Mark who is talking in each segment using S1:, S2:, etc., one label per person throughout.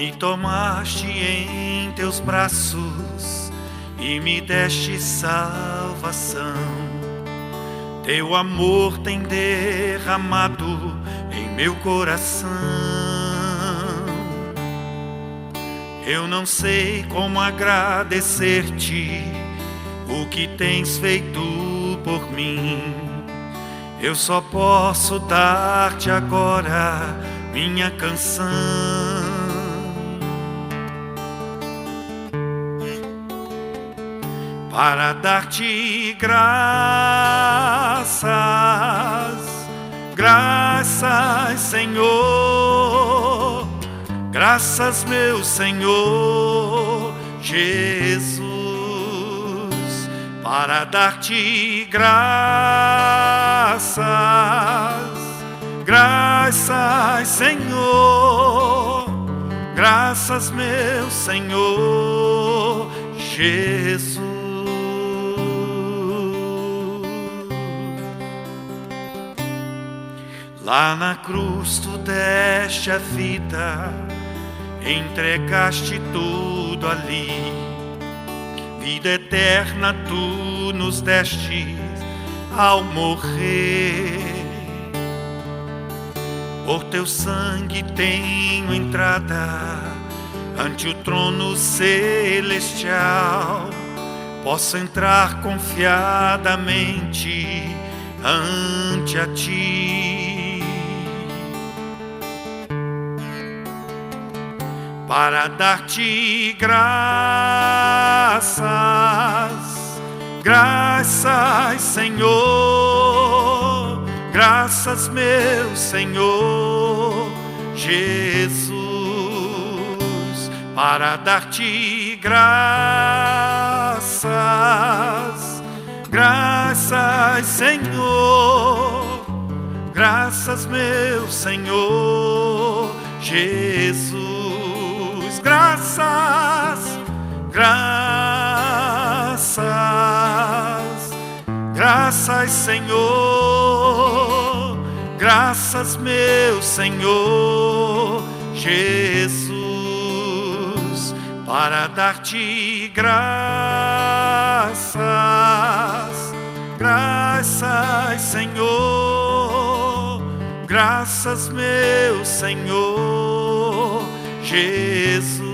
S1: Me tomaste em teus braços e me deste salvação. Teu amor tem derramado em meu coração. Eu não sei como agradecer-te o que tens feito por mim. Eu só posso dar-te agora minha canção. Para dar-te graças, graças, Senhor, graças, meu Senhor Jesus. Para dar-te graças, graças, Senhor, graças, meu Senhor Jesus. Lá na cruz tu deste a vida, entregaste tudo ali. Vida eterna tu nos deste ao morrer. Por teu sangue tenho entrada ante o trono celestial. Posso entrar confiadamente ante a ti. Para dar-te graças, graças, Senhor, graças, meu Senhor Jesus. Para dar-te graças, graças, Senhor, graças, meu Senhor Jesus. Graças, graças, graças, Senhor, graças, meu Senhor Jesus. Para dar-te graças, graças, Senhor, graças, meu Senhor Jesus.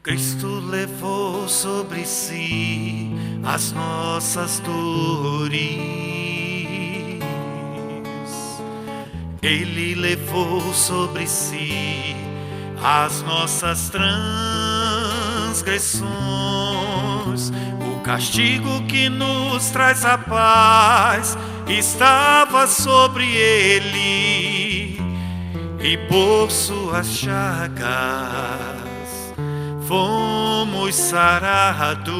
S1: Cristo levou sobre si as nossas dores. Ele levou sobre si as nossas transgressões. O castigo que nos traz a paz estava sobre ele, e por suas chagas fomos sarados.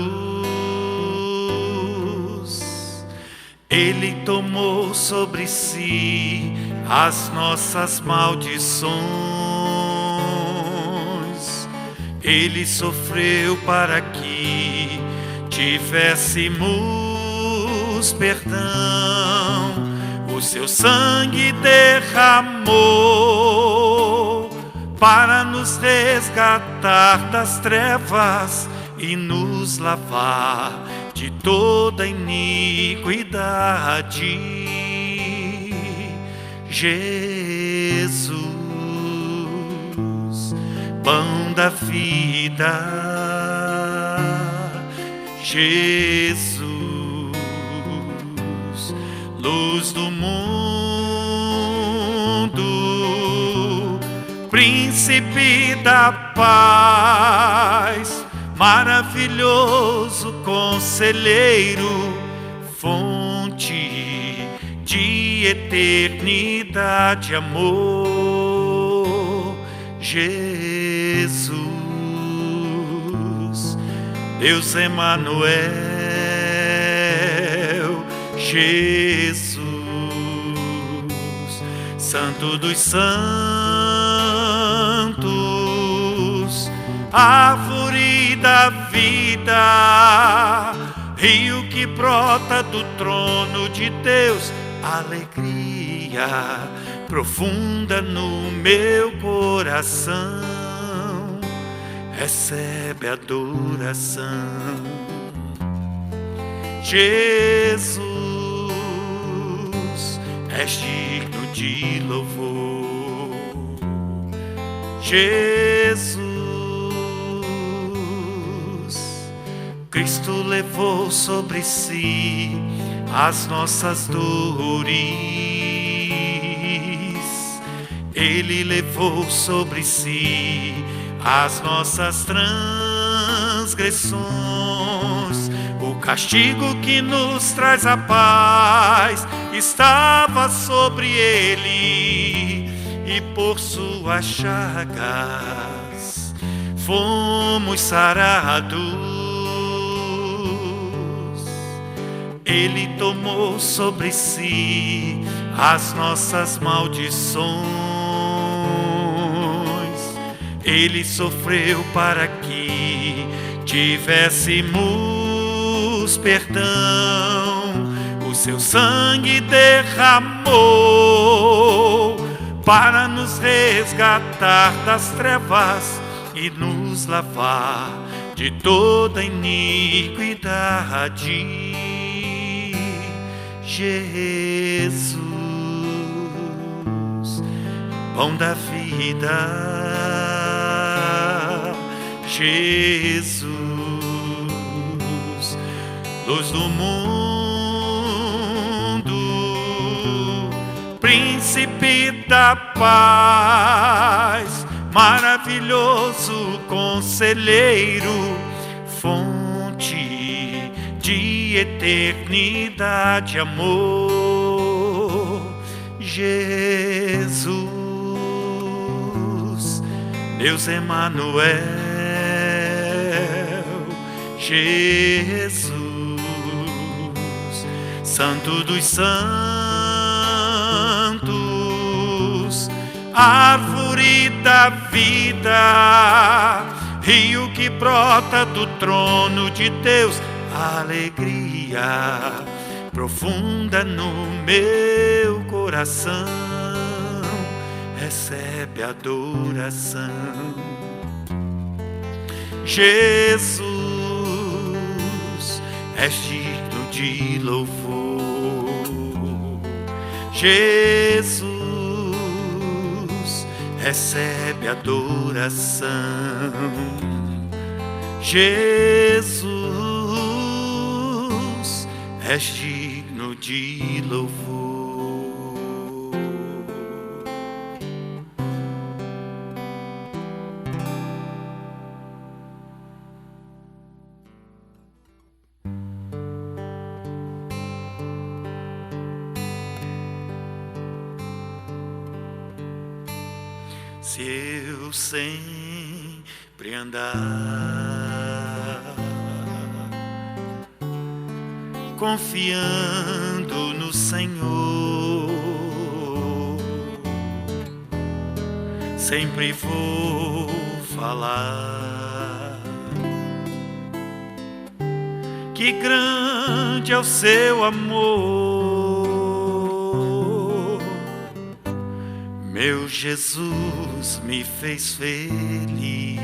S1: Ele tomou sobre si as nossas maldições. Ele sofreu para que tivéssemos perdão. O seu sangue derramou para nos resgatar das trevas e nos lavar de toda iniquidade. Jesus, pão da vida. Jesus, luz do mundo, príncipe da paz, maravilhoso conselheiro, fonte de eternidade, amor. Jesus, Deus Emanuel, Jesus, Santo dos Santos, árvore da vida, rio que brota do trono de Deus, alegria profunda no meu coração, recebe adoração. Jesus, és digno de louvor. Jesus, Cristo levou sobre si as nossas dores. Ele levou sobre si as nossas transgressões. O castigo que nos traz a paz estava sobre ele, e por suas chagas fomos sarados. Ele tomou sobre si as nossas maldições. Ele sofreu para que tivéssemos perdão. O seu sangue derramou para nos resgatar das trevas e nos lavar de toda iniquidade. Jesus, pão da vida. Jesus, luz do mundo, príncipe da paz, maravilhoso conselheiro, fonte de eternidade, amor. Jesus, Deus Emanuel, Jesus, Santo dos Santos, árvore da vida, rio que brota do trono de Deus, alegria profunda no meu coração, recebe adoração. Jesus, és digno de louvor. Jesus, recebe adoração. Jesus, és digno de louvor. Se eu sempre andar confiando no Senhor, sempre vou falar que grande é o seu amor. Meu Jesus me fez feliz,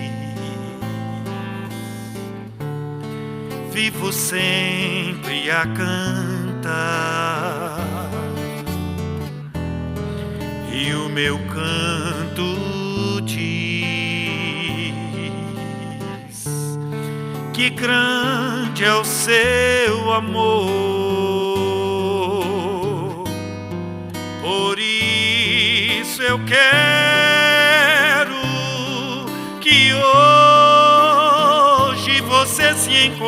S1: vivo sempre a cantar, e o meu canto diz que grande é o seu amor. Por isso eu quero que hoje você se encontre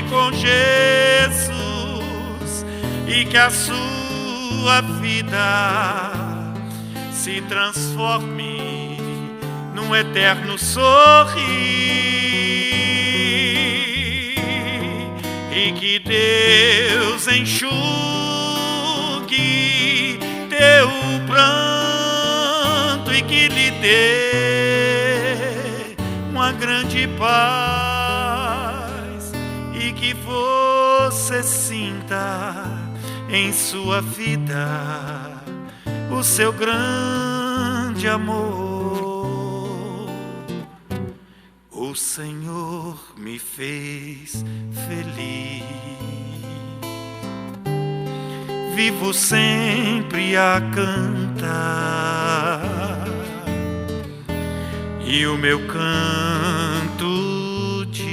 S1: com Jesus e que a sua vida se transforme num eterno sorrir, e que Deus enxugue teu pranto e que lhe dê uma grande paz, e que você sinta em sua vida o seu grande amor. O Senhor me fez feliz, vivo sempre a cantar, e o meu canto diz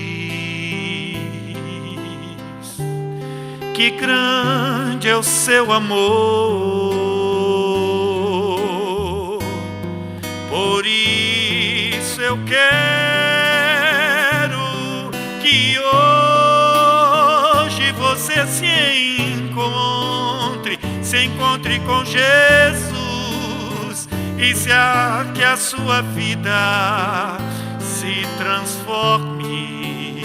S1: que grande é o seu amor. Por isso eu quero que hoje você se encontre com Jesus, e que a sua vida se transforme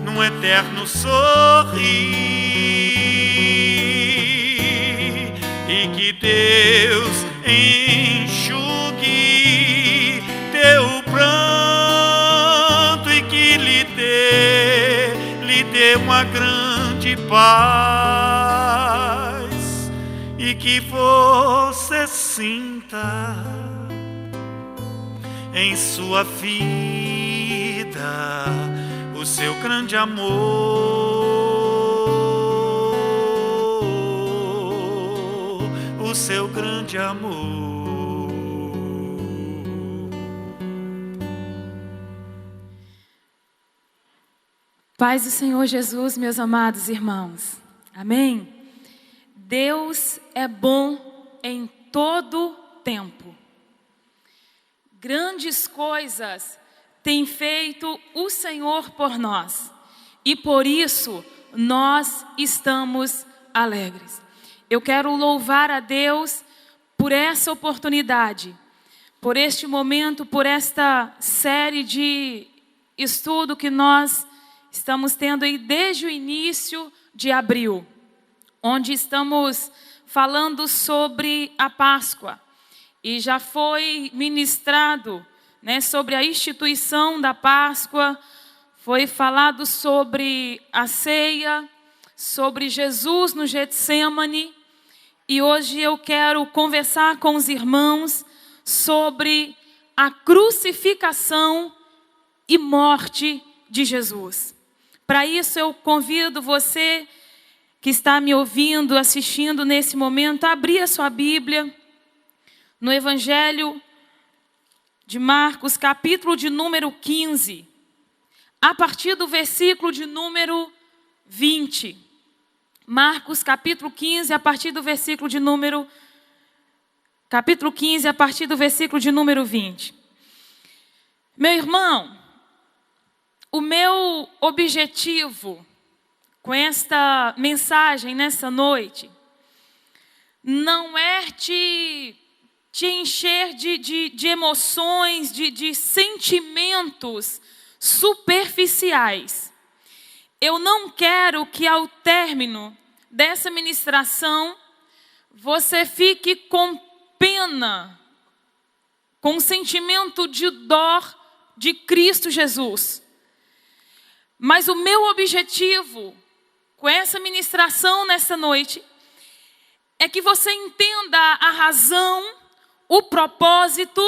S1: num eterno sorrir, e que Deus enxugue teu pranto e que lhe dê uma grande paz, e que você sinta em sua vida o seu grande amor, o seu grande amor.
S2: Paz do Senhor Jesus, meus amados irmãos. Amém? Deus é bom em todo tempo. Grandes coisas tem feito o Senhor por nós, e por isso nós estamos alegres. Eu quero louvar a Deus por essa oportunidade, por este momento, por esta série de estudo que nós estamos tendo aí desde o início de abril, onde estamos falando sobre a Páscoa. E já foi ministrado, sobre a instituição da Páscoa, foi falado sobre a ceia, sobre Jesus no Getsêmani, e hoje eu quero conversar com os irmãos sobre a crucificação e morte de Jesus. Para isso eu convido você que está me ouvindo, assistindo nesse momento, a abrir a sua Bíblia no Evangelho de Marcos, capítulo de número 15, a partir do versículo de número 20. Marcos, capítulo 15, a partir do versículo de número... Capítulo 15, a partir do versículo de número 20. Meu irmão, o meu objetivo com esta mensagem nessa noite não é te encher de emoções, de sentimentos superficiais. Eu não quero que ao término dessa ministração você fique com pena, com sentimento de dor de Cristo Jesus. Mas o meu objetivo com essa ministração nessa noite é que você entenda a razão, o propósito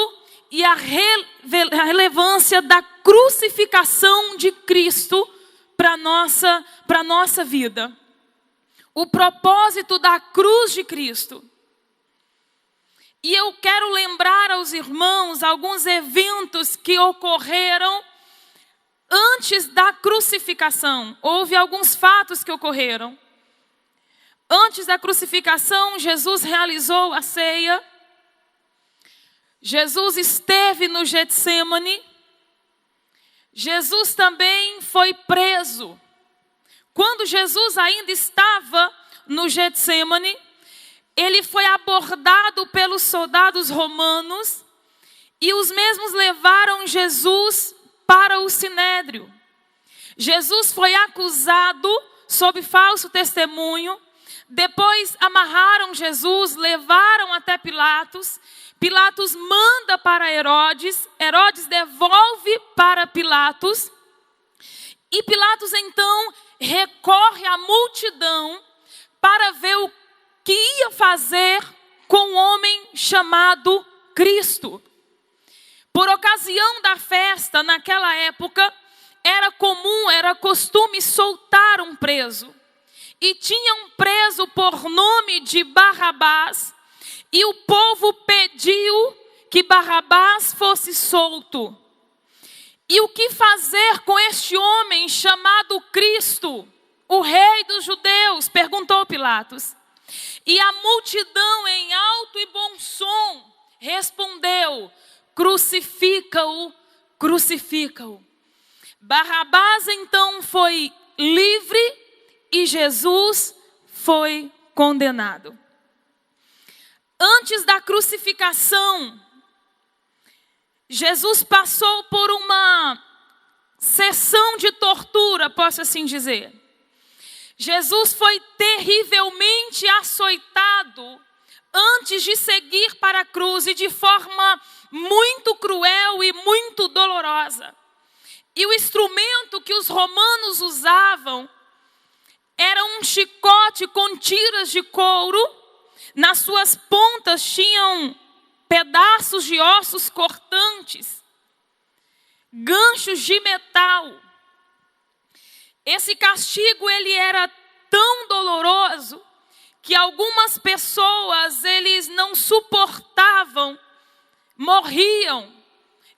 S2: e a relevância da crucificação de Cristo para a nossa vida. O propósito da cruz de Cristo. E eu quero lembrar aos irmãos alguns eventos que ocorreram antes da crucificação. Houve alguns fatos que ocorreram. Antes da crucificação, Jesus realizou a ceia. Jesus esteve no Getsêmani. Jesus também foi preso. Quando Jesus ainda estava no Getsêmani, ele foi abordado pelos soldados romanos e os mesmos levaram Jesus para o sinédrio. Jesus foi acusado sob falso testemunho. Depois amarraram Jesus, levaram até Pilatos. Pilatos manda para Herodes. Herodes devolve para Pilatos. E Pilatos então recorre à multidão para ver o que ia fazer com um homem chamado Cristo. Por ocasião da festa, naquela época, era costume soltar um preso. E tinha um preso por nome de Barrabás, e o povo pediu que Barrabás fosse solto. E o que fazer com este homem chamado Cristo, o rei dos judeus? Perguntou Pilatos. E a multidão em alto e bom som respondeu: crucifica-o, crucifica-o. Barrabás então foi livre e Jesus foi condenado. Antes da crucificação, Jesus passou por uma sessão de tortura, posso assim dizer. Jesus foi terrivelmente açoitado antes de seguir para a cruz e de forma muito cruel e muito dolorosa. E o instrumento que os romanos usavam era um chicote com tiras de couro. Nas suas pontas tinham pedaços de ossos cortantes, ganchos de metal. Esse castigo ele era tão doloroso que algumas pessoas eles não suportavam, morriam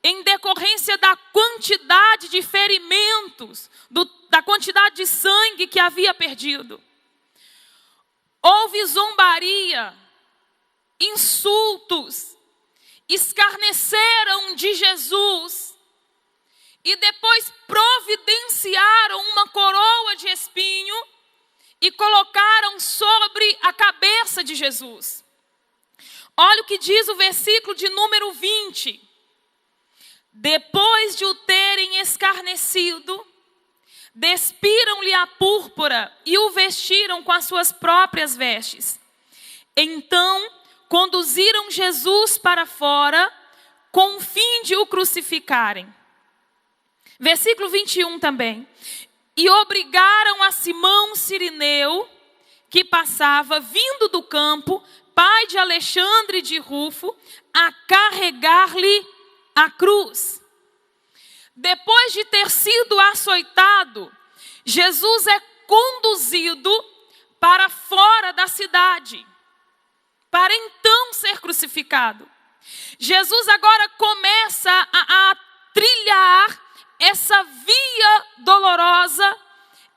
S2: em decorrência da quantidade de ferimentos, da quantidade de sangue que havia perdido. Houve zombaria, insultos, escarneceram de Jesus e depois providenciaram uma coroa de espinho e colocaram sobre a cabeça de Jesus. Olha o que diz o versículo de número 20. Depois de o terem escarnecido, despiram-lhe a púrpura e o vestiram com as suas próprias vestes. Então, conduziram Jesus para fora, com o fim de o crucificarem. Versículo 21 também. E obrigaram a Simão Cirineu, que passava, vindo do campo, pai de Alexandre e de Rufo, a carregar-lhe a cruz. Depois de ter sido açoitado, Jesus é conduzido para fora da cidade, para então ser crucificado. Jesus agora começa a trilhar essa via dolorosa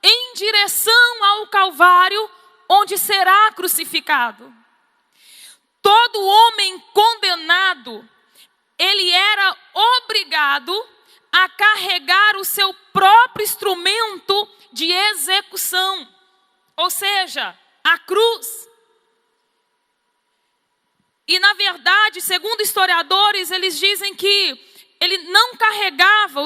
S2: em direção ao Calvário, onde será crucificado. Todo homem condenado, ele era obrigado a carregar o seu próprio instrumento de execução, ou seja, a cruz. E na verdade, segundo historiadores, eles dizem que ele não carregava,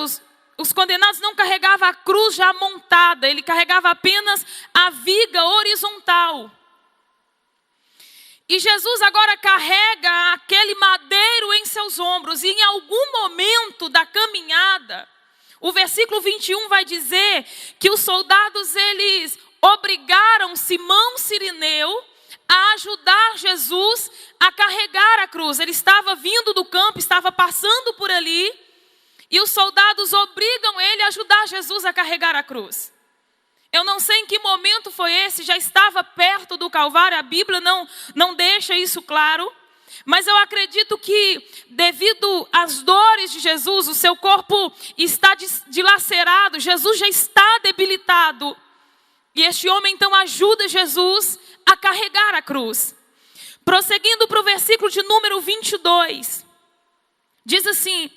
S2: os condenados não carregavam a cruz já montada, ele carregava apenas a viga horizontal. E Jesus agora carrega aquele madeiro em seus ombros. E em algum momento da caminhada, o versículo 21 vai dizer que os soldados eles obrigaram Simão Cirineu a ajudar Jesus a carregar a cruz. Ele estava vindo do campo, estava passando por ali. E os soldados obrigam ele a ajudar Jesus a carregar a cruz. Eu não sei em que momento foi esse, já estava perto do Calvário, a Bíblia não deixa isso claro. Mas eu acredito que devido às dores de Jesus, o seu corpo está dilacerado, Jesus já está debilitado. E este homem então ajuda Jesus a carregar a cruz. Prosseguindo para o versículo de número 22. Diz assim,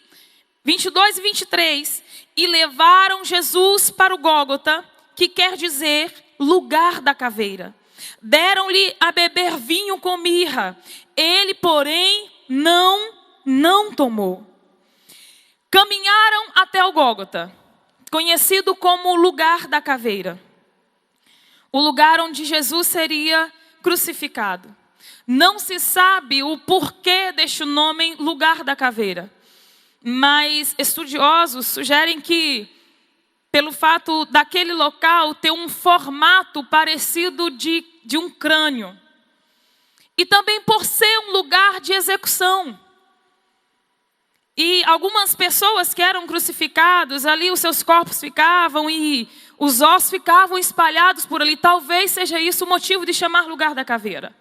S2: 22 e 23. E levaram Jesus para o Gólgota, que quer dizer lugar da caveira. Deram-lhe a beber vinho com mirra. Ele, porém, não tomou. Caminharam até o Gólgota, conhecido como o lugar da caveira. O lugar onde Jesus seria crucificado. Não se sabe o porquê deste nome lugar da caveira. Mas estudiosos sugerem que, pelo fato daquele local ter um formato parecido de um crânio. E também por ser um lugar de execução. E algumas pessoas que eram crucificados, ali os seus corpos ficavam e os ossos ficavam espalhados por ali. Talvez seja isso o motivo de chamar lugar da caveira.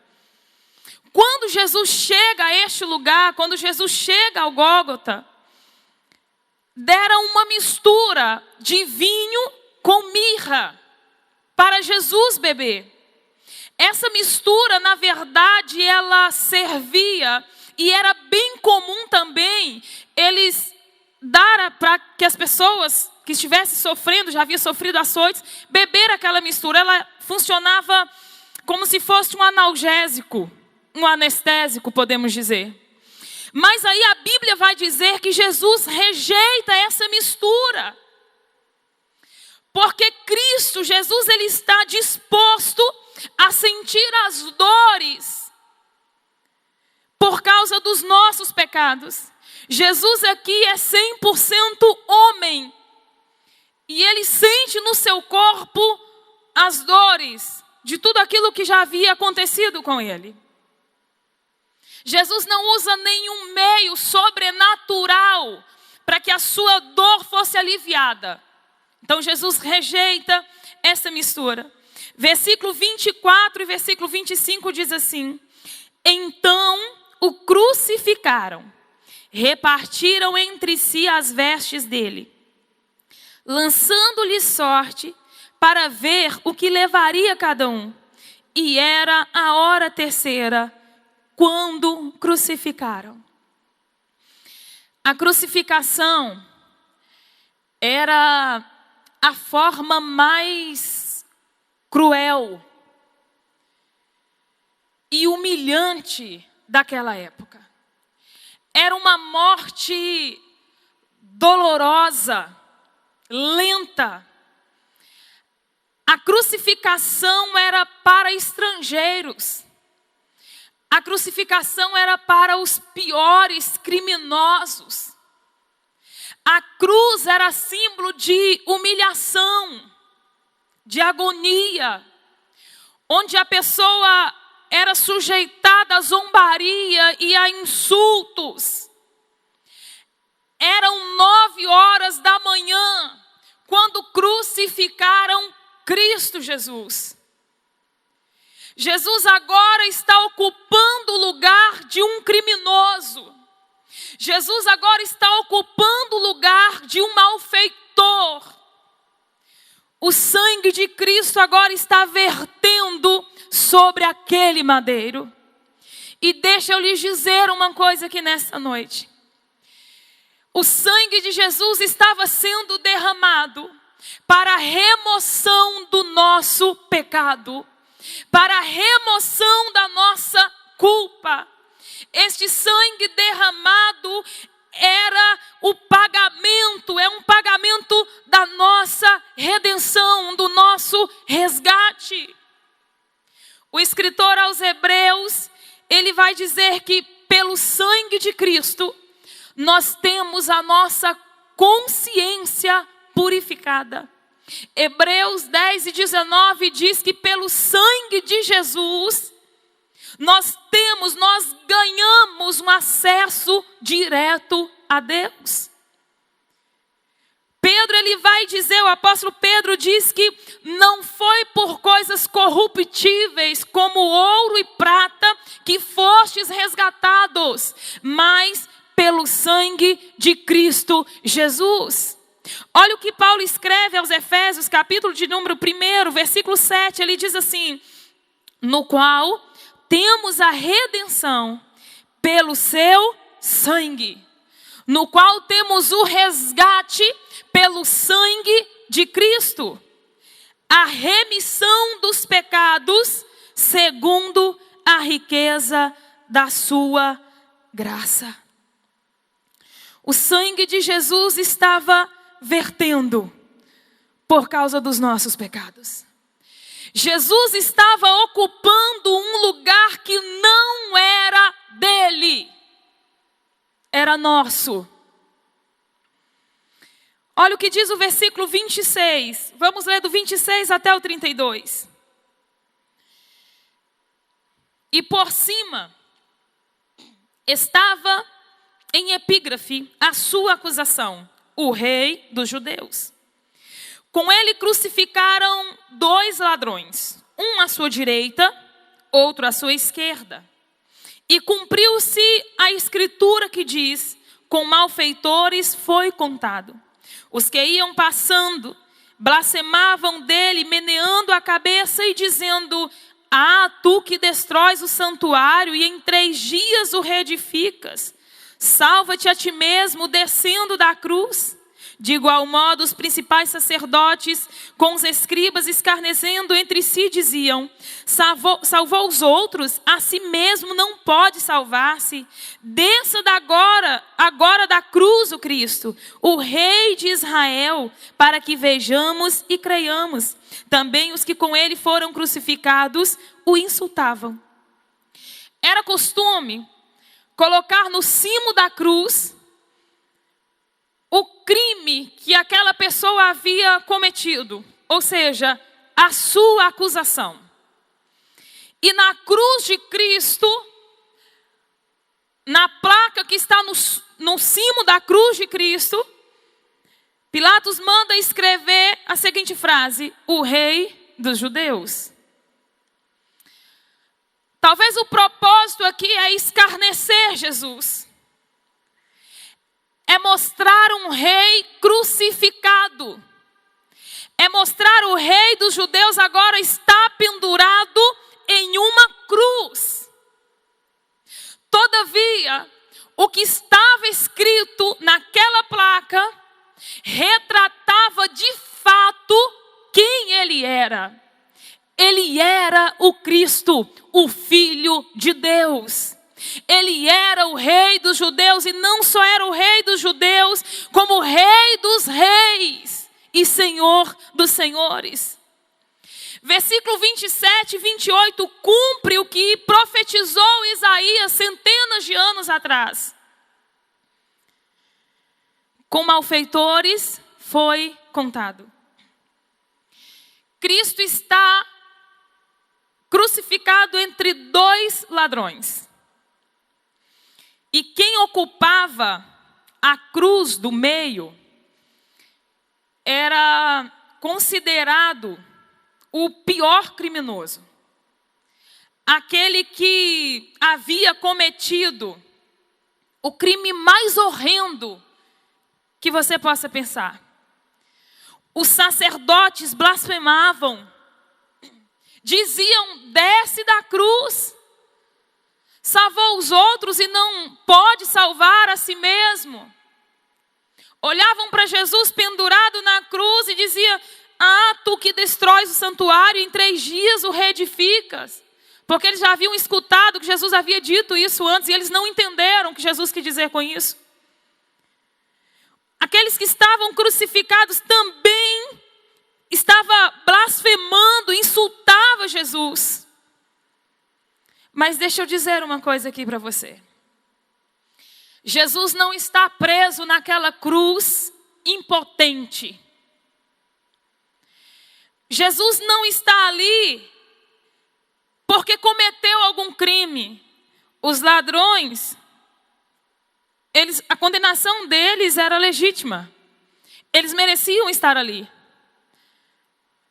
S2: Quando Jesus chega a este lugar, quando Jesus chega ao Gólgota, deram uma mistura de vinho com mirra para Jesus beber. Essa mistura, na verdade, ela servia e era bem comum também eles dar para que as pessoas que estivessem sofrendo, já haviam sofrido açoites, beber aquela mistura. Ela funcionava como se fosse um analgésico, um anestésico, podemos dizer. Mas aí a Bíblia vai dizer que Jesus rejeita essa mistura. Porque Cristo, Jesus, ele está disposto a sentir as dores por causa dos nossos pecados. Jesus aqui é 100% homem. E ele sente no seu corpo as dores de tudo aquilo que já havia acontecido com ele. Jesus não usa nenhum meio sobrenatural para que a sua dor fosse aliviada. Então Jesus rejeita essa mistura. Versículo 24 e versículo 25 diz assim: então o crucificaram, repartiram entre si as vestes dele, lançando-lhe sorte para ver o que levaria cada um. E era a hora terceira, quando crucificaram. A crucificação era a forma mais cruel e humilhante daquela época. Era uma morte dolorosa, lenta. A crucificação era para estrangeiros. A crucificação era para os piores criminosos. A cruz era símbolo de humilhação, de agonia, onde a pessoa era sujeitada a zombaria e a insultos. Eram 9 horas da manhã, quando crucificaram Cristo Jesus. Jesus agora está ocupando o lugar de um criminoso. Jesus agora está ocupando o lugar de um malfeitor. O sangue de Cristo agora está vertendo sobre aquele madeiro. E deixa eu lhes dizer uma coisa aqui nesta noite. O sangue de Jesus estava sendo derramado para a remoção do nosso pecado, para a remoção da nossa culpa. Este sangue derramado era o pagamento, é um pagamento da nossa redenção, do nosso resgate. O escritor aos Hebreus, ele vai dizer que pelo sangue de Cristo, nós temos a nossa consciência purificada. Hebreus 10 e 19 diz que pelo sangue de Jesus, nós ganhamos um acesso direto a Deus. Pedro, ele vai dizer, o apóstolo Pedro diz que não foi por coisas corruptíveis como ouro e prata que fostes resgatados, mas pelo sangue de Cristo Jesus. Olha o que Paulo escreve aos Efésios, capítulo de número 1, versículo 7, ele diz assim: no qual temos a redenção pelo seu sangue, no qual temos o resgate pelo sangue de Cristo, a remissão dos pecados segundo a riqueza da sua graça. O sangue de Jesus estava vertendo por causa dos nossos pecados. Jesus estava ocupando um lugar que não era dele, era nosso. Olha o que diz o versículo 26. Vamos ler do 26 até o 32. E por cima estava em epígrafe a sua acusação: o rei dos judeus. Com ele crucificaram 2 ladrões, um à sua direita, outro à sua esquerda. E cumpriu-se a escritura que diz: com malfeitores foi contado. Os que iam passando blasfemavam dele, meneando a cabeça e dizendo: ah, tu que destróis o santuário e em 3 dias o reedificas, salva-te a ti mesmo descendo da cruz. De igual modo, os principais sacerdotes, com os escribas escarnecendo entre si, diziam: salvou os outros, a si mesmo não pode salvar-se. Desça agora da cruz o Cristo, o Rei de Israel, para que vejamos e creiamos. Também os que com ele foram crucificados o insultavam. Era costume colocar no cimo da cruz o crime que aquela pessoa havia cometido, ou seja, a sua acusação. E na cruz de Cristo, na placa que está no cimo da cruz de Cristo, Pilatos manda escrever a seguinte frase: o rei dos judeus. Talvez o propósito aqui é escarnecer Jesus. É mostrar um rei crucificado. É mostrar o rei dos judeus agora está pendurado em uma cruz. Todavia, o que estava escrito naquela placa retratava de fato quem ele era. Ele era o Cristo, o Filho de Deus. Ele era o rei dos judeus, e não só era o rei dos judeus, como o rei dos reis e senhor dos senhores. Versículo 27 e 28 cumpre o que profetizou Isaías centenas de anos atrás. Com malfeitores foi contado. Cristo está crucificado entre 2 ladrões. E quem ocupava a cruz do meio era considerado o pior criminoso. Aquele que havia cometido o crime mais horrendo que você possa pensar. Os sacerdotes blasfemavam, diziam: desce da cruz. Salvou os outros e não pode salvar a si mesmo. Olhavam para Jesus pendurado na cruz e diziam: ah, tu que destróis o santuário, em 3 dias o reedificas. Porque eles já haviam escutado que Jesus havia dito isso antes e eles não entenderam o que Jesus quis dizer com isso. Aqueles que estavam crucificados também estavam blasfemando, insultavam Jesus. Mas deixa eu dizer uma coisa aqui para você. Jesus não está preso naquela cruz impotente. Jesus não está ali porque cometeu algum crime. Os ladrões, a condenação deles era legítima. Eles mereciam estar ali.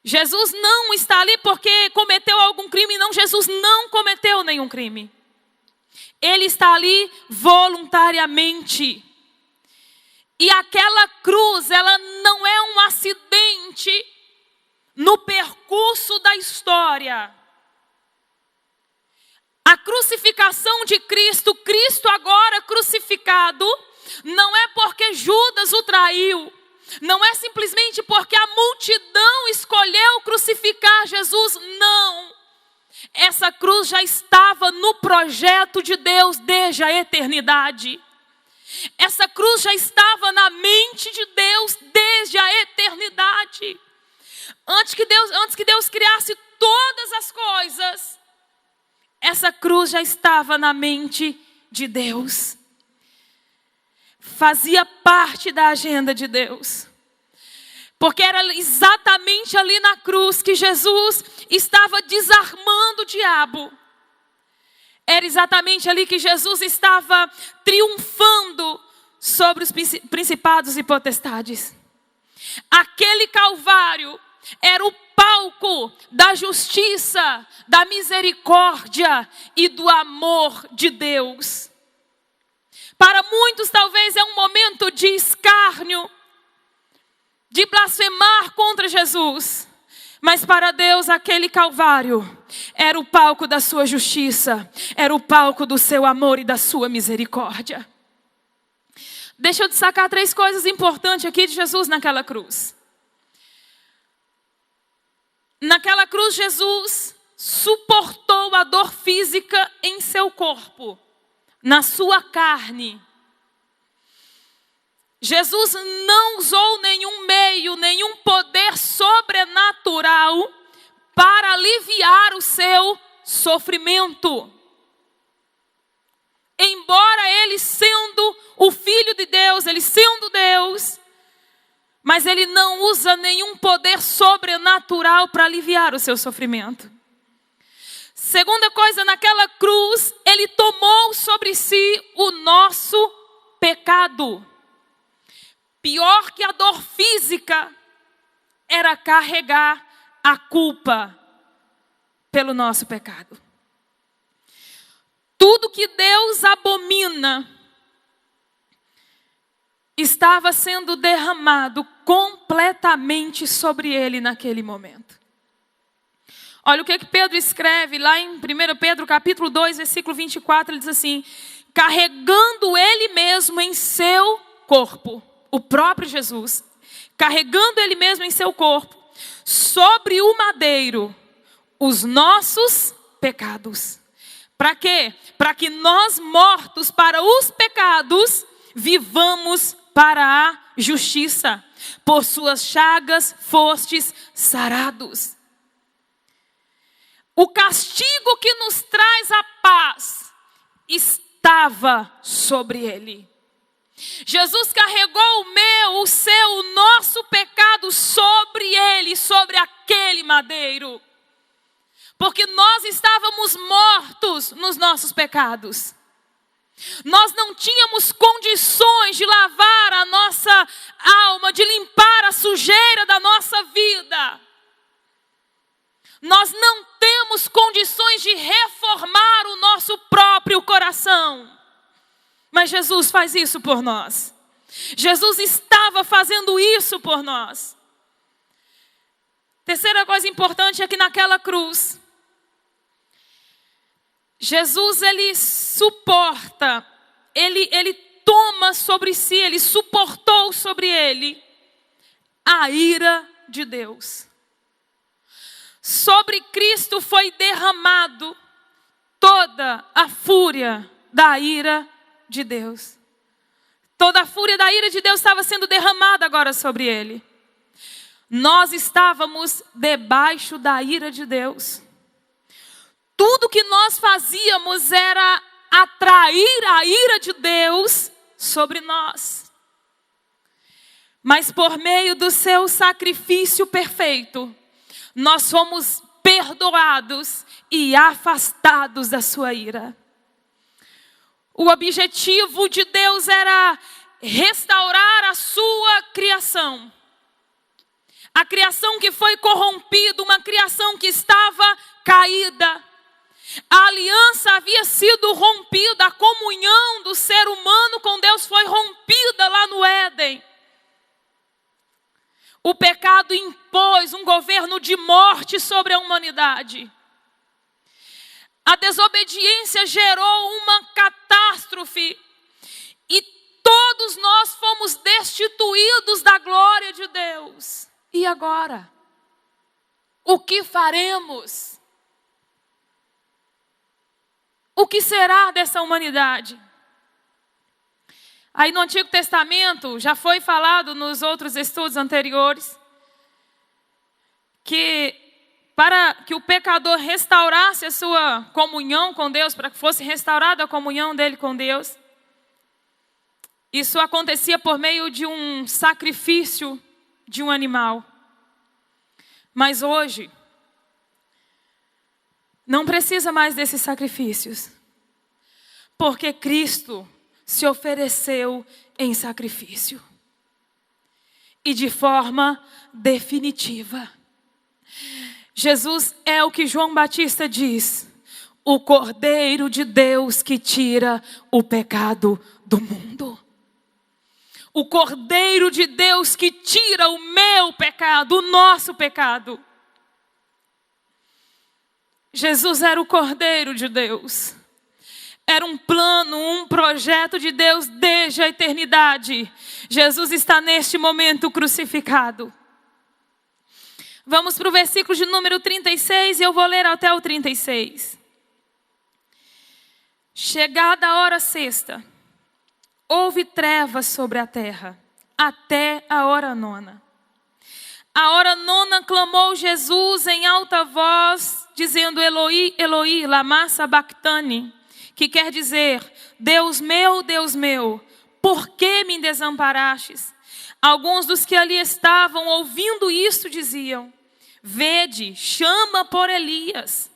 S2: Jesus não está ali porque cometeu algum crime. Não, Jesus não cometeu nenhum crime. Ele está ali voluntariamente. E aquela cruz, ela não é um acidente no percurso da história. A crucificação de Cristo, Cristo agora crucificado, não é porque Judas o traiu. Não é simplesmente porque a multidão escolheu crucificar Jesus, não. Essa cruz já estava no projeto de Deus desde a eternidade. Essa cruz já estava na mente de Deus desde a eternidade. Antes que Deus criasse todas as coisas, essa cruz já estava na mente de Deus. Fazia parte da agenda de Deus. Porque era exatamente ali na cruz que Jesus estava desarmando o diabo. Era exatamente ali que Jesus estava triunfando sobre os principados e potestades. Aquele Calvário era o palco da justiça, da misericórdia e do amor de Deus. Para muitos talvez é um momento de escárnio, de blasfemar contra Jesus. Mas para Deus aquele Calvário era o palco da sua justiça, era o palco do seu amor e da sua misericórdia. Deixa eu destacar 3 coisas importantes aqui de Jesus naquela cruz. Naquela cruz Jesus suportou a dor física em seu corpo, na sua carne. Jesus não usou nenhum meio, nenhum poder sobrenatural para aliviar o seu sofrimento. Embora ele sendo o Filho de Deus, ele sendo Deus, mas ele não usa nenhum poder sobrenatural para aliviar o seu sofrimento. Segunda coisa, naquela cruz, ele tomou sobre si o nosso pecado. Pior que a dor física era carregar a culpa pelo nosso pecado. Tudo que Deus abomina estava sendo derramado completamente sobre ele naquele momento. Olha o que Pedro escreve lá em 1 Pedro capítulo 2, versículo 24, ele diz assim: carregando ele mesmo em seu corpo, o próprio Jesus, carregando ele mesmo em seu corpo, sobre o madeiro, os nossos pecados. Para quê? Para que nós, mortos para os pecados, vivamos para a justiça. Por suas chagas fostes sarados. O castigo que nos traz a paz estava sobre ele. Jesus carregou o meu, o seu, o nosso pecado sobre ele, sobre aquele madeiro. Porque nós estávamos mortos nos nossos pecados. Nós não tínhamos condições de lavar a nossa alma, de limpar a sujeira da nossa vida. Nós não temos condições de reformar o nosso próprio coração. Mas Jesus faz isso por nós. Jesus estava fazendo isso por nós. Terceira coisa importante é que naquela cruz, Jesus, ele suporta, ele toma sobre si, ele suportou sobre ele a ira de Deus. Sobre Cristo foi derramado toda a fúria da ira de Deus. Toda a fúria da ira de Deus estava sendo derramada agora sobre ele. Nós estávamos debaixo da ira de Deus. Tudo que nós fazíamos era atrair a ira de Deus sobre nós. Mas por meio do seu sacrifício perfeito, nós fomos perdoados e afastados da sua ira. O objetivo de Deus era restaurar a sua criação. A criação que foi corrompida, uma criação que estava caída. A aliança havia sido rompida, a comunhão do ser humano com Deus foi rompida lá no Éden. O pecado impôs um governo de morte sobre a humanidade. A desobediência gerou uma catástrofe e todos nós fomos destituídos da glória de Deus. E agora? O que faremos? o que será dessa humanidade? Aí no Antigo Testamento, já foi falado nos outros estudos anteriores, que para que o pecador restaurasse a sua comunhão com Deus, para que fosse restaurada a comunhão dele com Deus, isso acontecia por meio de um sacrifício de um animal. Mas hoje, não precisa mais desses sacrifícios, porque Cristo se ofereceu em sacrifício e de forma definitiva. Jesus é o que João Batista diz: o Cordeiro de Deus que tira o pecado do mundo. O Cordeiro de Deus que tira o meu pecado, o nosso pecado. Jesus era o Cordeiro de Deus. Era um plano, um projeto de Deus desde a eternidade. Jesus está neste momento crucificado. Vamos para o versículo de número 36 e eu vou ler até o 36. Chegada a hora sexta, houve trevas sobre a terra, até a hora nona. A hora nona clamou Jesus em alta voz, dizendo: Eloi, Eloi, lama sabachthani, que quer dizer: Deus meu, por que me desamparastes? Alguns dos que ali estavam ouvindo isto diziam: vede, chama por Elias.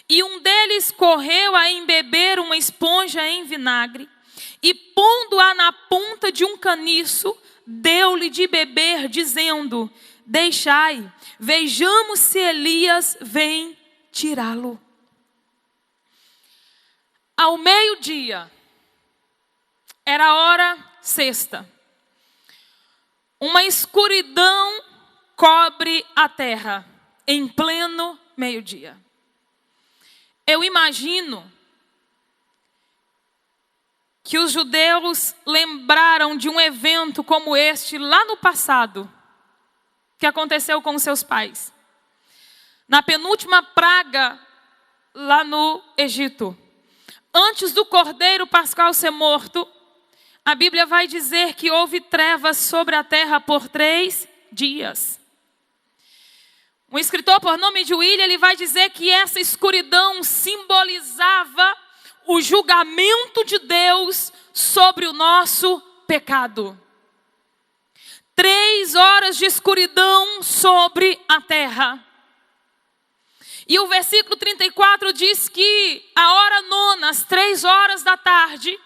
S2: E um deles correu a embeber uma esponja em vinagre e, pondo-a na ponta de um caniço, deu-lhe de beber, dizendo: deixai, vejamos se Elias vem tirá-lo. Ao meio-dia, era a hora sexta, uma escuridão cobre a terra, em pleno meio-dia. Eu imagino que os judeus lembraram de um evento como este lá no passado, que aconteceu com seus pais. Na penúltima praga lá no Egito. Antes do cordeiro pascal ser morto, a Bíblia vai dizer que houve trevas sobre a terra por 3 dias. Um escritor por nome de William, ele vai dizer que essa escuridão simbolizava o julgamento de Deus sobre o nosso pecado. 3 horas de escuridão sobre a terra. E o versículo 34 diz que a hora nona, às 3 horas da tarde,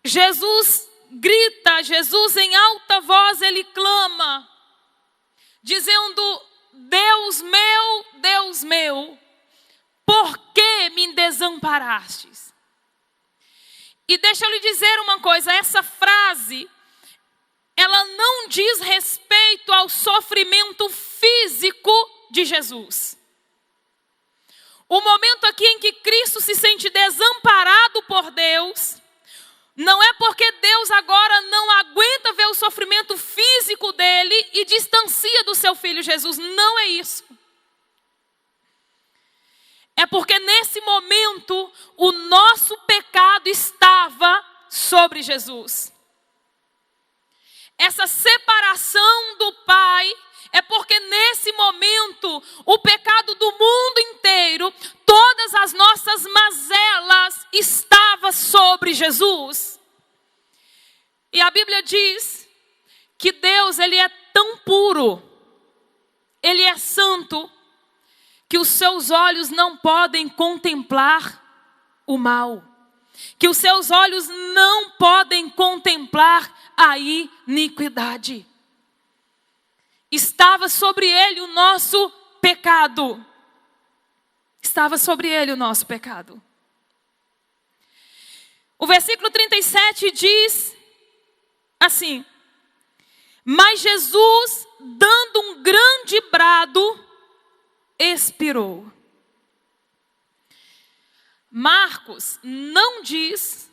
S2: Jesus grita, Jesus em alta voz, ele clama, dizendo: Deus meu, por que me desamparastes? E deixa eu lhe dizer uma coisa, essa frase, ela não diz respeito ao sofrimento físico de Jesus. O momento aqui em que Cristo se sente desamparado por Deus, não é porque Deus agora não aguenta ver o sofrimento físico dele e distancia do seu filho Jesus. Não é isso. É porque nesse momento o nosso pecado estava sobre Jesus. Essa separação do Pai é porque nesse momento o pecado do mundo inteiro, todas as nossas mazelas estava sobre Jesus. E a Bíblia diz que Deus, ele é tão puro, ele é santo, que os seus olhos não podem contemplar o mal, que os seus olhos não podem contemplar a iniquidade. Estava sobre ele o nosso pecado. Estava sobre ele o nosso pecado. O versículo 37 diz assim: mas Jesus, dando um grande brado, expirou. Marcos não diz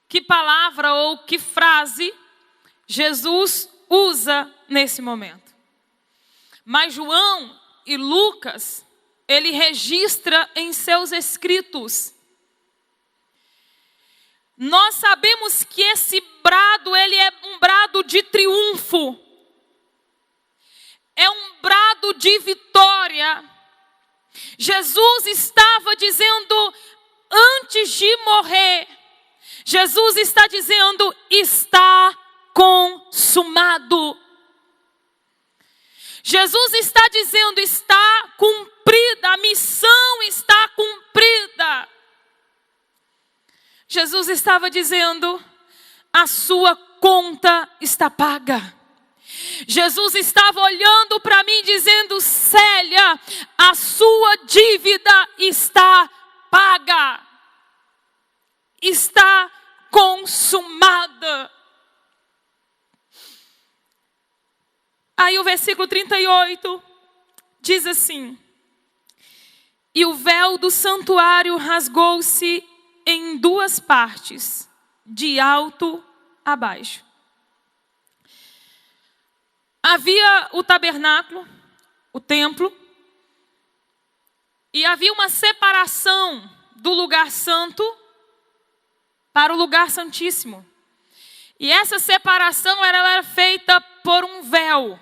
S2: que palavra ou que frase Jesus usa nesse momento. Mas João e Lucas, ele registra em seus escritos nós sabemos que esse brado, ele é um brado de triunfo. É um brado de vitória. Jesus estava dizendo, antes de morrer, Jesus está dizendo, está consumado. Jesus está dizendo, está cumprida, a missão está cumprida. Jesus estava dizendo, a sua conta está paga. Jesus estava olhando para mim dizendo, Célia, a sua dívida está paga. Está consumada. Aí o versículo 38 diz assim: e o véu do santuário rasgou-se em duas partes, de alto a baixo. Havia o tabernáculo, o templo, e havia uma separação do lugar santo para o lugar santíssimo. E essa separação era feita por um véu.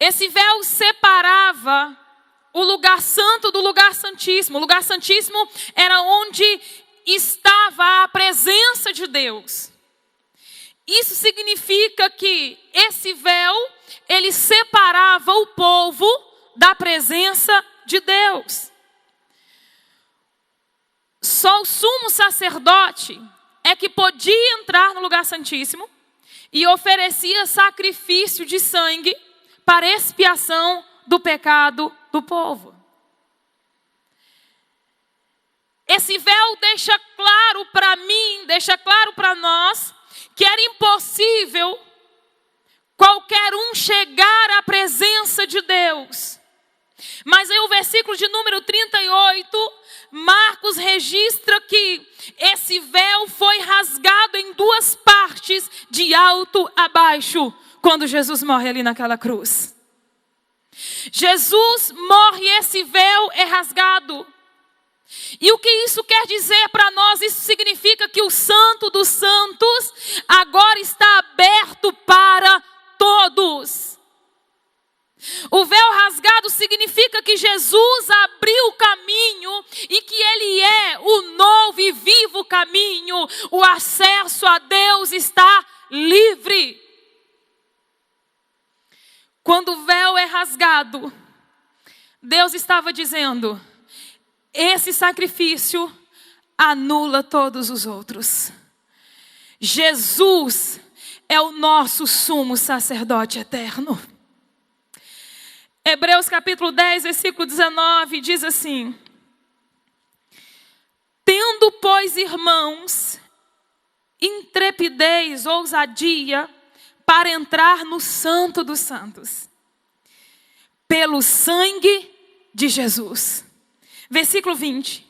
S2: Esse véu separava o lugar santo do lugar santíssimo. O lugar santíssimo era onde estava a presença de Deus. Isso significa que esse véu, ele separava o povo da presença de Deus. Só o sumo sacerdote é que podia entrar no lugar santíssimo e oferecia sacrifício de sangue para expiação do pecado do povo. Esse véu deixa claro para mim, deixa claro para nós, que era impossível qualquer um chegar à presença de Deus. Mas aí o versículo de número 38, Marcos registra que esse véu foi rasgado em duas partes, de alto a baixo, quando Jesus morre ali naquela cruz. Jesus morre e esse véu é rasgado. E o que isso quer dizer para nós? Isso significa que o Santo dos Santos agora está aberto para todos. O véu rasgado significa que Jesus abriu o caminho e que Ele é o novo e vivo caminho. O acesso a Deus está livre. Quando o véu é rasgado, Deus estava dizendo, esse sacrifício anula todos os outros. Jesus é o nosso sumo sacerdote eterno. Hebreus capítulo 10, versículo 19, diz assim: tendo, pois, irmãos, intrepidez, ousadia, para entrar no Santo dos Santos, pelo sangue de Jesus. Versículo 20.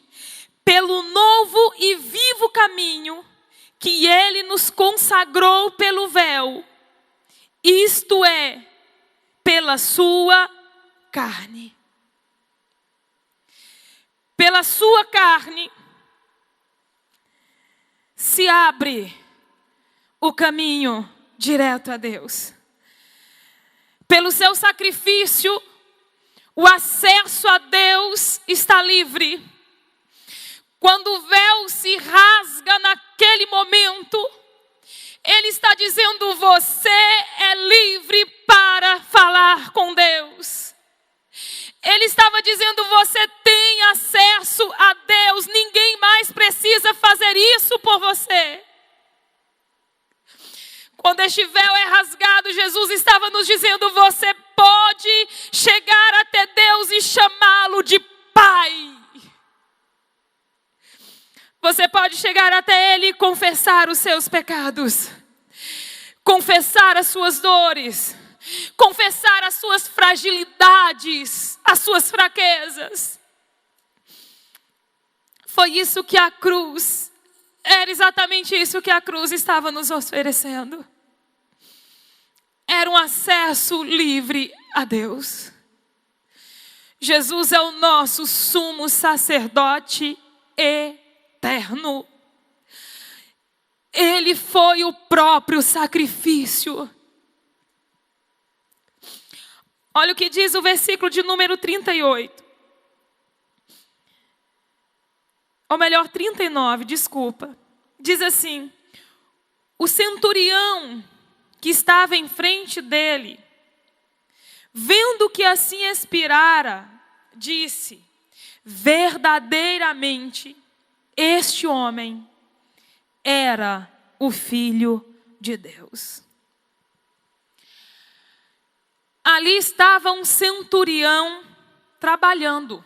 S2: Pelo novo e vivo caminho que Ele nos consagrou pelo véu, isto é, pela sua carne. Pela sua carne se abre o caminho direto a Deus. Pelo seu sacrifício, o acesso a Deus está livre. Quando o véu se rasga naquele momento, Ele está dizendo, você é livre para falar com Deus. Ele estava dizendo, você tem acesso a Deus, ninguém mais precisa fazer isso por você. Quando este véu é rasgado, Jesus estava nos dizendo, você pode chegar até Deus e chamá-lo de Pai. Você pode chegar até Ele e confessar os seus pecados, confessar as suas dores, confessar as suas fragilidades, as suas fraquezas. Foi isso que a cruz, era exatamente isso que a cruz estava nos oferecendo. Era um acesso livre a Deus. Jesus é o nosso sumo sacerdote eterno. Ele foi o próprio sacrifício. Olha o que diz o versículo de número 38. Ou melhor, 39, desculpa. Diz assim: o centurião que estava em frente dele, vendo que assim expirara, disse: verdadeiramente, este homem era o Filho de Deus. Ali estava um centurião trabalhando.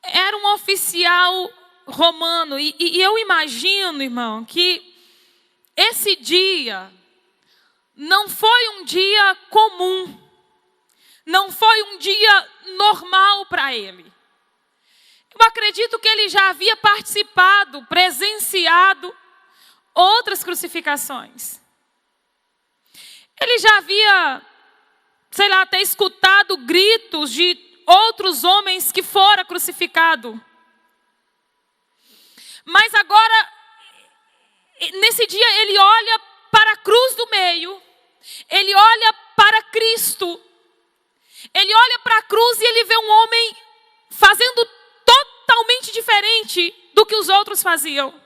S2: Era um oficial romano. E eu imagino, irmão, que esse dia não foi um dia comum. Não foi um dia normal para ele. Eu acredito que ele já havia participado, presenciado outras crucificações. Ele já havia, sei lá, até escutado gritos de outros homens que foram crucificados. Mas agora, nesse dia, ele olha para a cruz do meio. Ele olha para Cristo. Ele olha para a cruz e ele vê um homem fazendo totalmente diferente do que os outros faziam.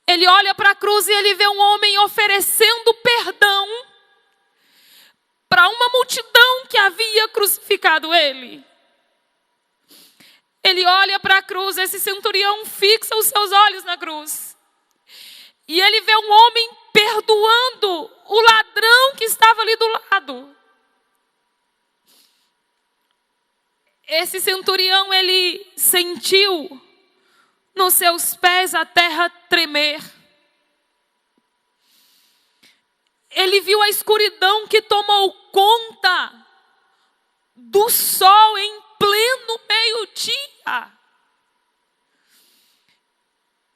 S2: Ele olha para a cruz e ele vê um homem oferecendo perdão para uma multidão que havia crucificado ele. Ele olha para a cruz, esse centurião fixa os seus olhos na cruz. E ele vê um homem perdoando o ladrão que estava ali do lado. Esse centurião, ele sentiu nos seus pés a terra tremer. Ele viu a escuridão que tomou conta do sol em pleno meio-dia.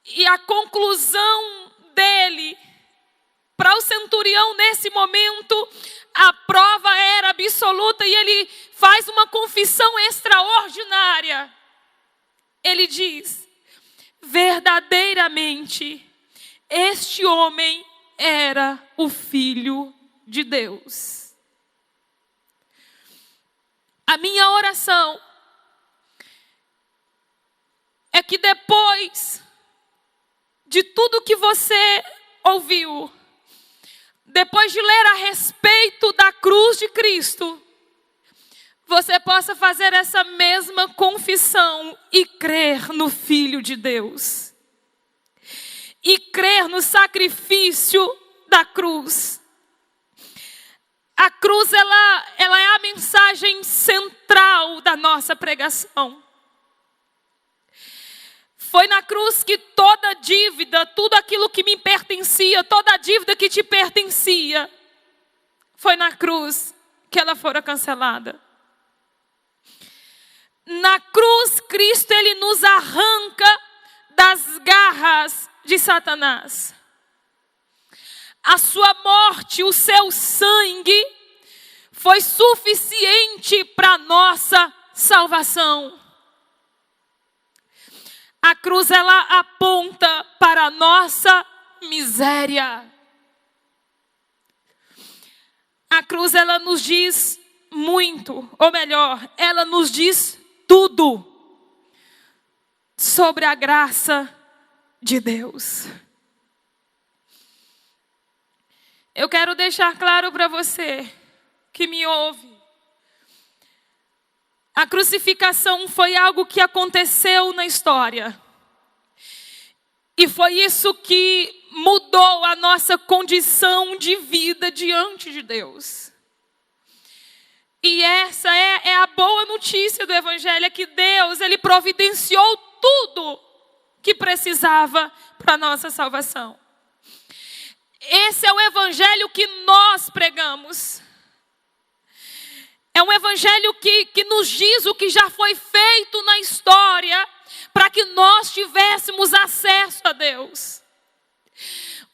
S2: E a conclusão dele, para o centurião nesse momento, a prova era absoluta e ele faz uma confissão extraordinária. Ele diz: verdadeiramente, este homem era o Filho de Deus. A minha oração é que depois de tudo que você ouviu, depois de ler a respeito da cruz de Cristo, você possa fazer essa mesma confissão e crer no Filho de Deus. E crer no sacrifício da cruz. A cruz, ela é a mensagem central da nossa pregação. Foi na cruz que toda dívida, tudo aquilo que me pertencia, toda a dívida que te pertencia, foi na cruz que ela fora cancelada. Na cruz, Cristo, ele nos arranca das garras de Satanás. A sua morte, o seu sangue, foi suficiente para a nossa salvação. A cruz, ela aponta para a nossa miséria. A cruz, ela nos diz muito, ou melhor, ela nos diz tudo sobre a graça de Deus. Eu quero deixar claro para você que me ouve. A crucificação foi algo que aconteceu na história. E foi isso que mudou a nossa condição de vida diante de Deus. E essa é a boa notícia do Evangelho, é que Deus, ele providenciou tudo que precisava para a nossa salvação. Esse é o Evangelho que nós pregamos. É um Evangelho que nos diz o que já foi feito na história, para que nós tivéssemos acesso a Deus.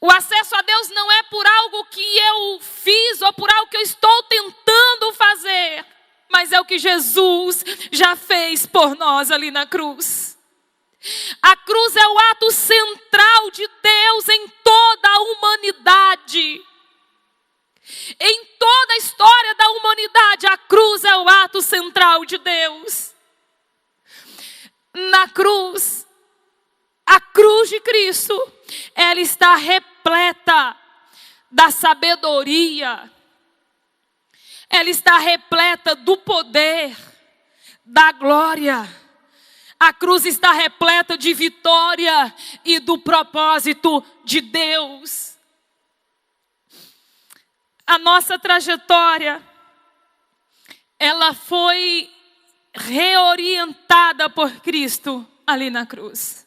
S2: O acesso a Deus não é por algo que eu fiz ou por algo que eu estou tentando fazer, mas é o que Jesus já fez por por nós ali na cruz. A cruz é o ato central de Deus em toda a humanidade. Em toda a história da humanidade, a cruz é o ato central de Deus. Na cruz, a cruz de Cristo, ela está repleta da sabedoria. Ela está repleta do poder, da glória. A cruz está repleta de vitória e do propósito de Deus. A nossa trajetória, ela foi reorientada por Cristo ali na cruz.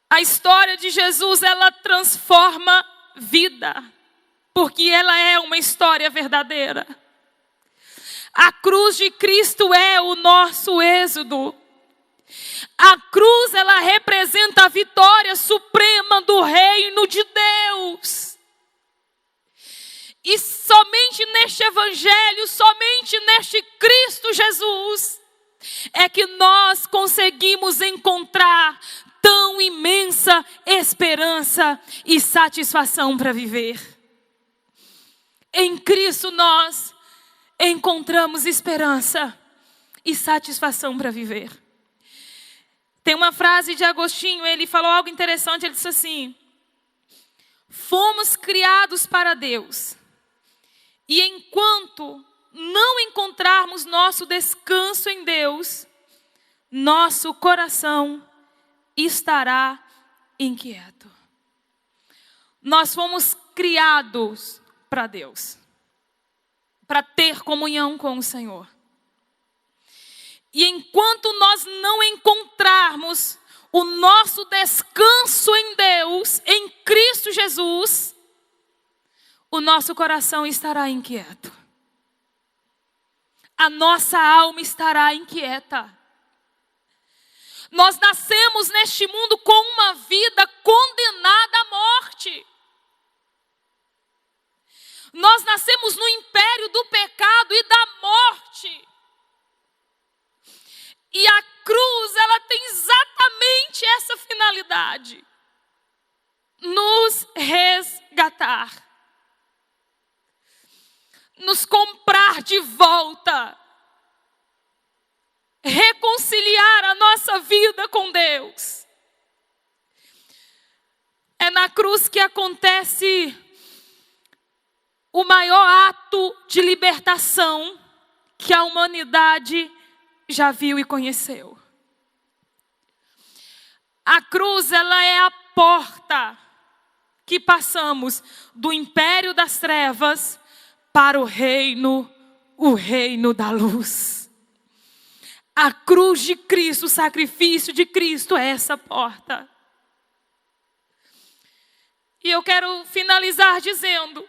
S2: A história de Jesus, ela transforma vida, porque ela é uma história verdadeira. A cruz de Cristo é o nosso êxodo. A cruz, ela representa a vitória suprema do reino de Deus. E somente neste evangelho, somente neste Cristo Jesus, é que nós conseguimos encontrar tão imensa esperança e satisfação para viver. Em Cristo nós encontramos esperança e satisfação para viver. Tem uma frase de Agostinho, ele falou algo interessante, ele disse assim: fomos criados para Deus, e enquanto não encontrarmos nosso descanso em Deus, nosso coração estará inquieto. Nós fomos criados para Deus, para ter comunhão com o Senhor. E enquanto nós não encontrarmos o nosso descanso em Deus, em Cristo Jesus, o nosso coração estará inquieto. A nossa alma estará inquieta. Nós nascemos neste mundo com uma vida condenada à morte. Nós nascemos no império do pecado e da morte. E a cruz, ela tem exatamente essa finalidade: nos resgatar, nos comprar de volta, reconciliar a nossa vida com Deus. É na cruz que acontece o maior ato de libertação que a humanidade já viu e conheceu. A cruz, ela é a porta que passamos do império das trevas para o reino da luz. A cruz de Cristo, o sacrifício de Cristo é essa porta. E eu quero finalizar dizendo: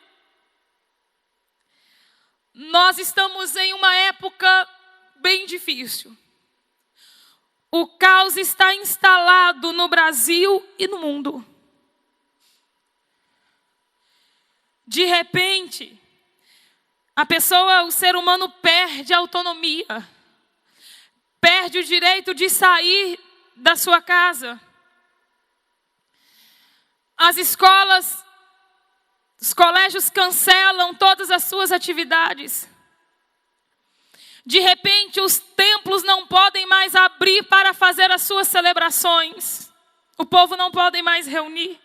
S2: nós estamos em uma época bem difícil. O caos está instalado no Brasil e no mundo. De repente, o ser humano perde a autonomia, perde o direito de sair da sua casa. As escolas, os colégios cancelam todas as suas atividades. De repente, os templos não podem mais abrir para fazer as suas celebrações. O povo não pode mais reunir.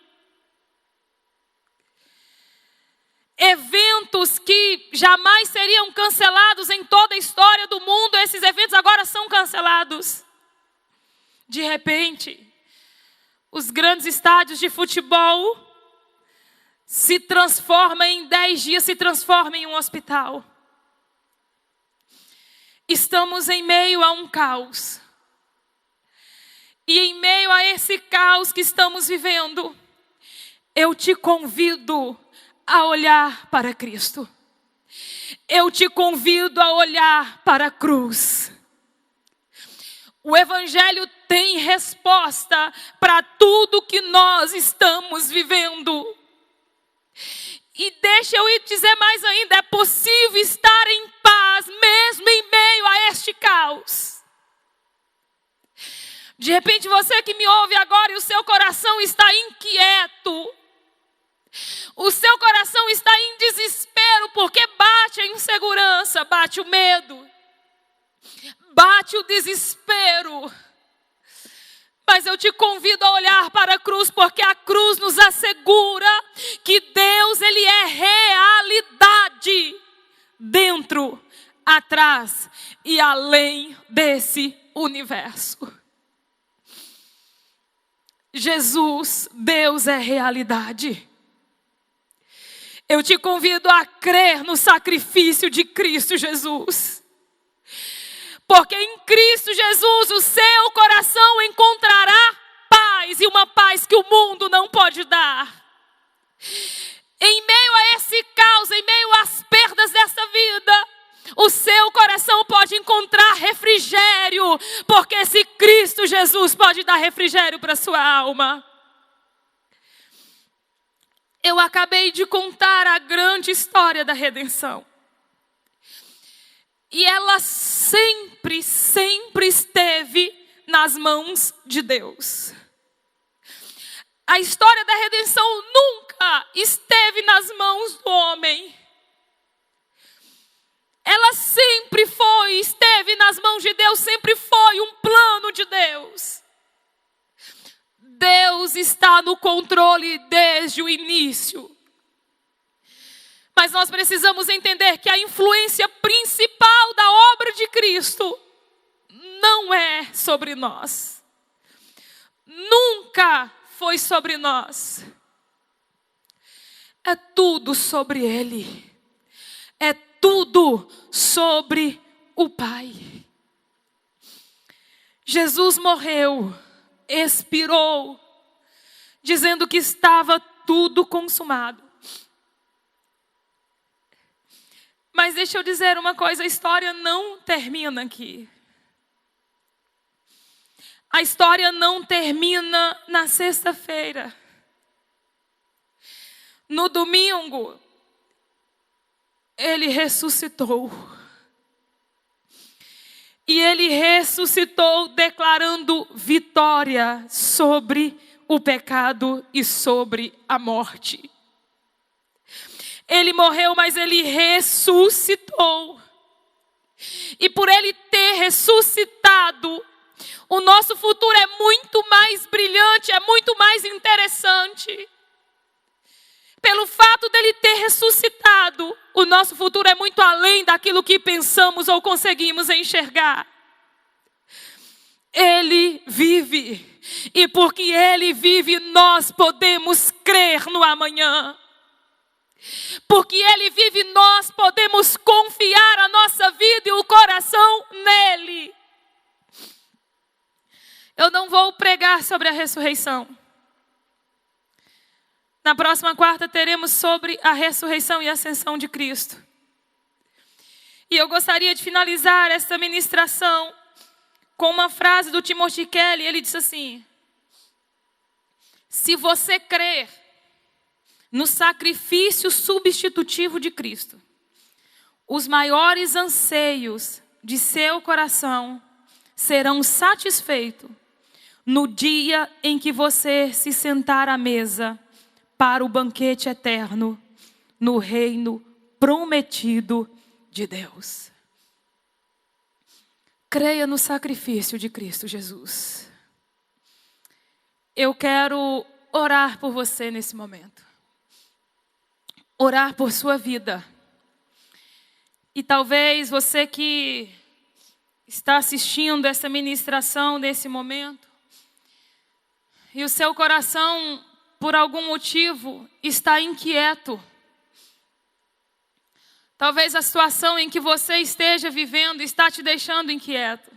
S2: Eventos que jamais seriam cancelados em toda a história do mundo, esses eventos agora são cancelados. De repente, os grandes estádios de futebol se transformam em 10 dias, se transformam em um hospital. Estamos em meio a um caos. E em meio a esse caos que estamos vivendo, eu te convido a olhar para Cristo. Eu te convido a olhar para a cruz. O Evangelho tem resposta para tudo que nós estamos vivendo. E deixa eu dizer mais ainda, é possível estar em paz mesmo em meio a este caos. De repente você que me ouve agora e o seu coração está inquieto. O seu coração está em desespero porque bate a insegurança, bate o medo, bate o desespero. Mas eu te convido a olhar para a cruz, porque a cruz nos assegura que Deus, Ele é realidade dentro, atrás e além desse universo. Jesus, Deus é realidade. Eu te convido a crer no sacrifício de Cristo Jesus. Porque em Cristo Jesus o seu coração encontrará paz, e uma paz que o mundo não pode dar. Em meio a esse caos, em meio às perdas dessa vida, o seu coração pode encontrar refrigério, porque esse Cristo Jesus pode dar refrigério para a sua alma. Eu acabei de contar a grande história da redenção. E ela sempre esteve nas mãos de Deus. A história da redenção nunca esteve nas mãos do homem. Ela sempre esteve nas mãos de Deus, sempre foi um plano de Deus. Deus está no controle desde o início. Mas nós precisamos entender que a influência principal da obra de Cristo não é sobre nós. Nunca foi sobre nós. É tudo sobre Ele. É tudo sobre o Pai. Jesus morreu, expirou, dizendo que estava tudo consumado. Mas deixa eu dizer uma coisa, a história não termina aqui. A história não termina na sexta-feira. No domingo, Ele ressuscitou. E Ele ressuscitou declarando vitória sobre o pecado e sobre a morte. Ele morreu, mas Ele ressuscitou. E por Ele ter ressuscitado, o nosso futuro é muito mais brilhante, é muito mais interessante. Pelo fato dele ter ressuscitado, o nosso futuro é muito além daquilo que pensamos ou conseguimos enxergar. Ele vive. E porque Ele vive, nós podemos crer no amanhã. Porque Ele vive, nós podemos confiar a nossa vida e o coração nele. Eu não vou pregar sobre a ressurreição. Na próxima quarta teremos sobre a ressurreição e ascensão de Cristo. E eu gostaria de finalizar esta ministração com uma frase do Timothy Kelly. Ele disse assim: se você crer no sacrifício substitutivo de Cristo, os maiores anseios de seu coração serão satisfeitos no dia em que você se sentar à mesa para o banquete eterno no reino prometido de Deus. Creia no sacrifício de Cristo Jesus. Eu quero orar por você nesse momento. Orar por sua vida. E talvez você que está assistindo essa ministração nesse momento, e o seu coração, por algum motivo, está inquieto. Talvez a situação em que você esteja vivendo está te deixando inquieto.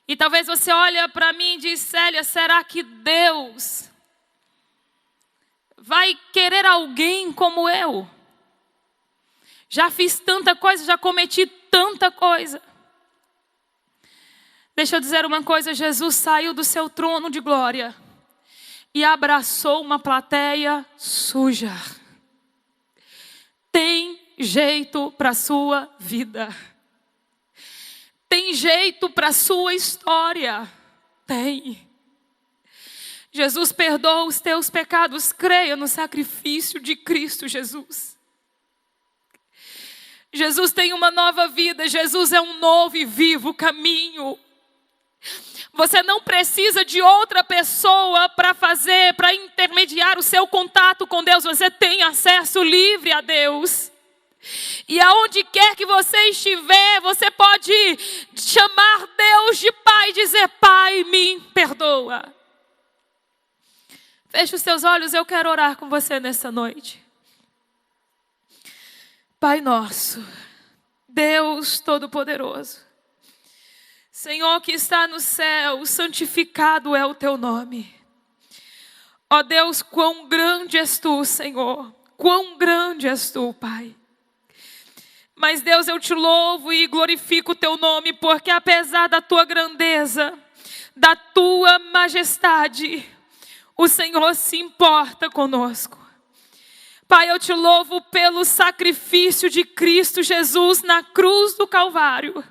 S2: E talvez você olhe para mim e diz: Célia, será que Deus vai querer alguém como eu? Já fiz tanta coisa, já cometi tanta coisa. Deixa eu dizer uma coisa, Jesus saiu do seu trono de glória e abraçou uma plateia suja. Tem jeito para a sua vida. Tem jeito para a sua história. tem. Jesus perdoa os teus pecados, creia no sacrifício de Cristo Jesus. Jesus tem uma nova vida, Jesus é um novo e vivo caminho. Você não precisa de outra pessoa para intermediar o seu contato com Deus. Você tem acesso livre a Deus. E aonde quer que você estiver, você pode chamar Deus de Pai e dizer: Pai, me perdoa. Feche os seus olhos, eu quero orar com você nessa noite. Pai nosso, Deus Todo-Poderoso, Senhor que está no céu, santificado é o teu nome. Ó Deus, quão grande és tu, Senhor, quão grande és tu, Pai. Mas Deus, eu te louvo e glorifico o teu nome, porque apesar da tua grandeza, da tua majestade, o Senhor se importa conosco. Pai, eu te louvo pelo sacrifício de Cristo Jesus na cruz do Calvário.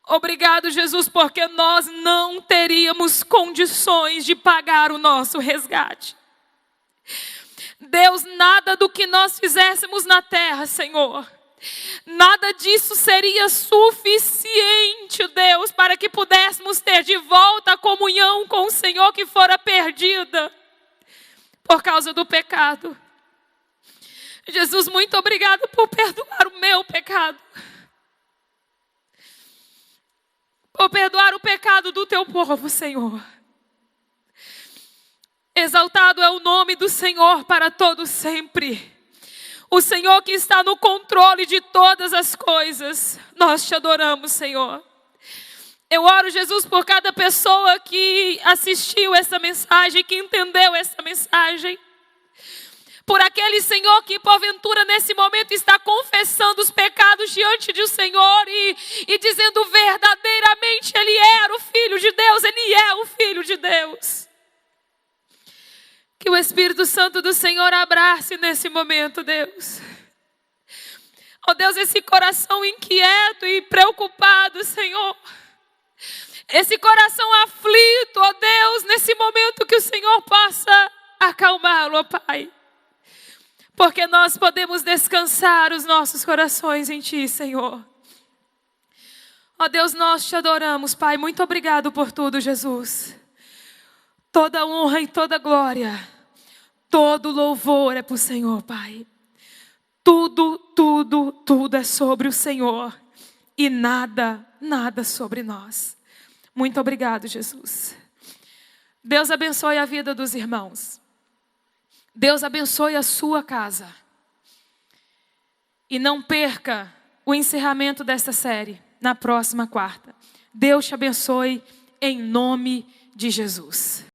S2: Obrigado, Jesus, porque nós não teríamos condições de pagar o nosso resgate. Deus, nada do que nós fizéssemos na terra, Senhor, nada disso seria suficiente, Deus, para que pudéssemos ter de volta a comunhão com o Senhor que fora perdida por causa do pecado. Jesus, muito obrigado por perdoar o meu pecado. Por perdoar o pecado do teu povo, Senhor. Exaltado é o nome do Senhor para todo sempre. O Senhor que está no controle de todas as coisas. Nós te adoramos, Senhor. Eu oro, Jesus, por cada pessoa que assistiu essa mensagem, que entendeu essa mensagem. Por aquele, Senhor, que porventura nesse momento está confessando os pecados diante do Senhor e dizendo verdadeiramente, Ele era o Filho de Deus, Ele é o Filho de Deus. Que o Espírito Santo do Senhor abrace nesse momento, Deus. Ó Deus, esse coração inquieto e preocupado, Senhor. Esse coração aflito, ó Deus, nesse momento que o Senhor possa acalmá-lo, ó Pai. Porque nós podemos descansar os nossos corações em Ti, Senhor. Ó Deus, nós te adoramos, Pai. Muito obrigado por tudo, Jesus. Toda honra e toda glória, todo louvor é para o Senhor, Pai. Tudo é sobre o Senhor. E nada sobre nós. Muito obrigado, Jesus. Deus abençoe a vida dos irmãos. Deus abençoe a sua casa. E não perca o encerramento desta série na próxima quarta. Deus te abençoe em nome de Jesus.